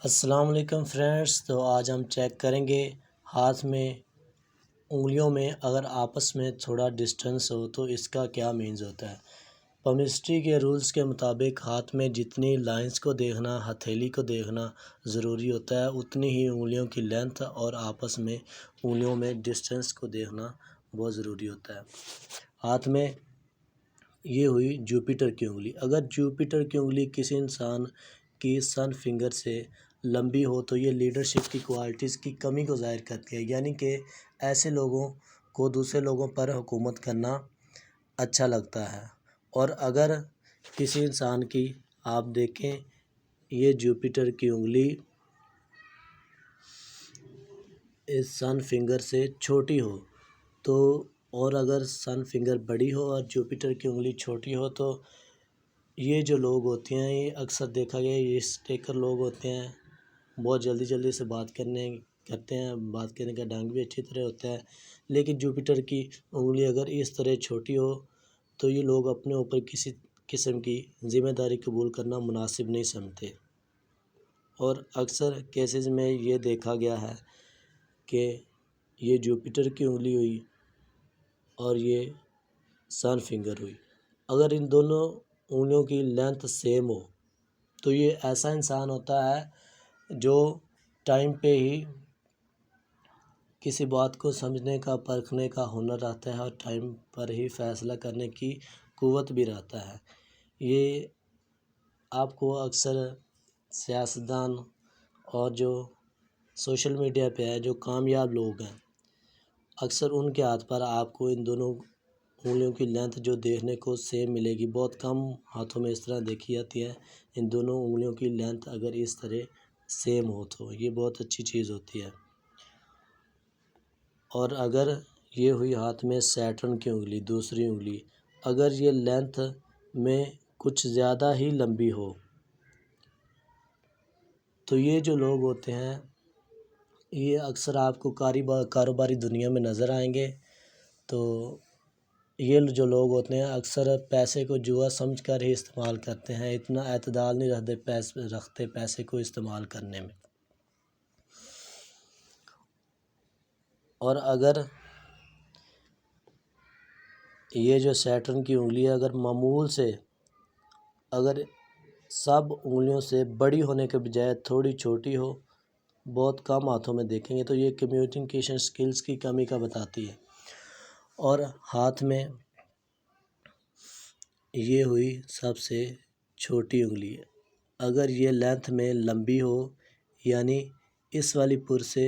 السلام علیکم فرینڈس، تو آج ہم چیک کریں گے ہاتھ میں انگلیوں میں اگر آپس میں تھوڑا ڈسٹنس ہو تو اس کا کیا مینز ہوتا ہے۔ پمسٹری کے رولز کے مطابق ہاتھ میں جتنی لائنز کو دیکھنا، ہتھیلی کو دیکھنا ضروری ہوتا ہے، اتنی ہی انگلیوں کی لینتھ اور آپس میں انگلیوں میں ڈسٹنس کو دیکھنا بہت ضروری ہوتا ہے۔ ہاتھ میں یہ ہوئی جوپیٹر کی انگلی۔ اگر جوپیٹر کی انگلی کسی انسان کی سن فنگر سے لمبی ہو تو یہ لیڈرشپ کی کوالٹیز کی کمی کو ظاہر کرتی ہے، یعنی کہ ایسے لوگوں کو دوسرے لوگوں پر حکومت کرنا اچھا لگتا ہے۔ اور اگر کسی انسان کی آپ دیکھیں یہ جوپیٹر کی انگلی اس سن فنگر سے چھوٹی ہو تو، اور اگر سن فنگر بڑی ہو اور جوپیٹر کی انگلی چھوٹی ہو تو یہ جو لوگ ہوتے ہیں، یہ اکثر دیکھا گیا یہ اسٹیکر لوگ ہوتے ہیں، بہت جلدی سے بات کرتے ہیں، بات کرنے کا ڈھنگ بھی اچھی طرح ہوتا ہے۔ لیکن جوپیٹر کی انگلی اگر اس طرح چھوٹی ہو تو یہ لوگ اپنے اوپر کسی قسم کی ذمہ داری قبول کرنا مناسب نہیں سمجھتے، اور اکثر کیسز میں یہ دیکھا گیا ہے کہ یہ جوپیٹر کی انگلی ہوئی اور یہ سن فنگر ہوئی، اگر ان دونوں انگلیوں کی لینتھ سیم ہو تو یہ ایسا انسان ہوتا ہے جو ٹائم پہ ہی کسی بات کو سمجھنے کا، پرکھنے کا ہنر رہتا ہے، اور ٹائم پر ہی فیصلہ کرنے کی قوت بھی رہتا ہے۔ یہ آپ کو اکثر سیاستدان اور جو سوشل میڈیا پہ ہے جو کامیاب لوگ ہیں، اکثر ان کے ہاتھ پر آپ کو ان دونوں انگلیوں کی لینتھ جو دیکھنے کو سیم ملے گی۔ بہت کم ہاتھوں میں اس طرح دیکھی جاتی ہے، ان دونوں انگلیوں کی لینتھ اگر اس طرح سیم ہو تو یہ بہت اچھی چیز ہوتی ہے۔ اور اگر یہ ہوئی ہاتھ میں سیٹرن کی انگلی، دوسری انگلی، اگر یہ لینتھ میں کچھ زیادہ ہی لمبی ہو تو یہ جو لوگ ہوتے ہیں یہ اکثر آپ کو کاروباری دنیا میں نظر آئیں گے۔ تو یہ جو لوگ ہوتے ہیں اکثر پیسے کو جوا سمجھ کر ہی استعمال کرتے ہیں، اتنا اعتدال نہیں رکھتے پیسے کو استعمال کرنے میں۔ اور اگر یہ جو سیٹرن کی انگلی ہے اگر معمول سے، اگر سب انگلیوں سے بڑی ہونے کے بجائے تھوڑی چھوٹی ہو، بہت کم ہاتھوں میں دیکھیں گے تو یہ کمیونیکیشن سکلز کی کمی کا بتاتی ہے۔ اور ہاتھ میں یہ ہوئی سب سے چھوٹی انگلی، اگر یہ لینتھ میں لمبی ہو یعنی اس والی پور سے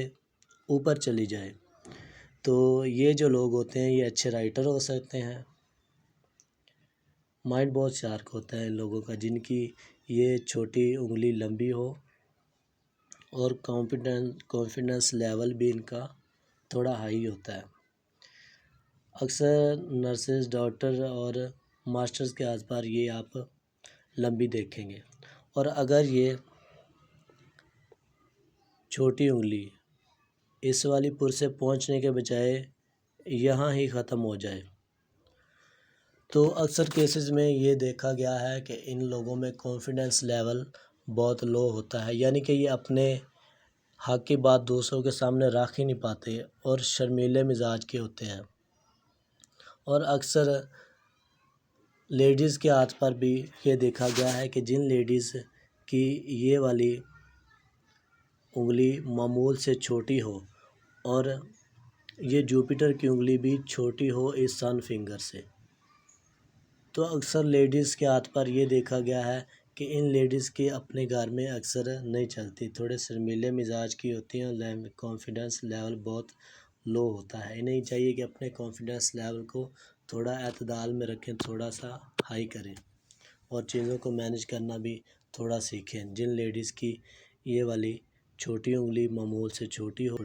اوپر چلی جائے تو یہ جو لوگ ہوتے ہیں یہ اچھے رائٹر ہو سکتے ہیں۔ مائنڈ بہت شارپ ہوتا ہے ان لوگوں کا جن کی یہ چھوٹی انگلی لمبی ہو، اور کانفیڈنس لیول بھی ان کا تھوڑا ہائی ہوتا ہے۔ اکثر نرسز، ڈاکٹر اور ماسٹرز کے ہاتھ پر یہ آپ لمبی دیکھیں گے۔ اور اگر یہ چھوٹی انگلی اس والی پور سے پہنچنے کے بجائے یہاں ہی ختم ہو جائے تو اکثر کیسز میں یہ دیکھا گیا ہے کہ ان لوگوں میں کانفیڈنس لیول بہت لو ہوتا ہے، یعنی کہ یہ اپنے حق کی بات دوسروں کے سامنے رکھ ہی نہیں پاتے اور شرمیلے مزاج کے ہوتے ہیں۔ اور اکثر لیڈیز کے ہاتھ پر بھی یہ دیکھا گیا ہے کہ جن لیڈیز کی یہ والی انگلی معمول سے چھوٹی ہو اور یہ جوپیٹر کی انگلی بھی چھوٹی ہو اس سن فنگر سے، تو اکثر لیڈیز کے ہاتھ پر یہ دیکھا گیا ہے کہ ان لیڈیز کے اپنے گھر میں اکثر نہیں چلتی، تھوڑے شرمیلے مزاج کی ہوتی ہیں، کانفیڈنس لیول بہت لو ہوتا ہے۔ انہیں چاہیے کہ اپنے کانفیڈنس لیول کو تھوڑا اعتدال میں رکھیں، تھوڑا سا ہائی کریں، اور چیزوں کو مینیج کرنا بھی تھوڑا سیکھیں۔ جن لیڈیز کی یہ والی چھوٹی انگلی معمول سے چھوٹی ہو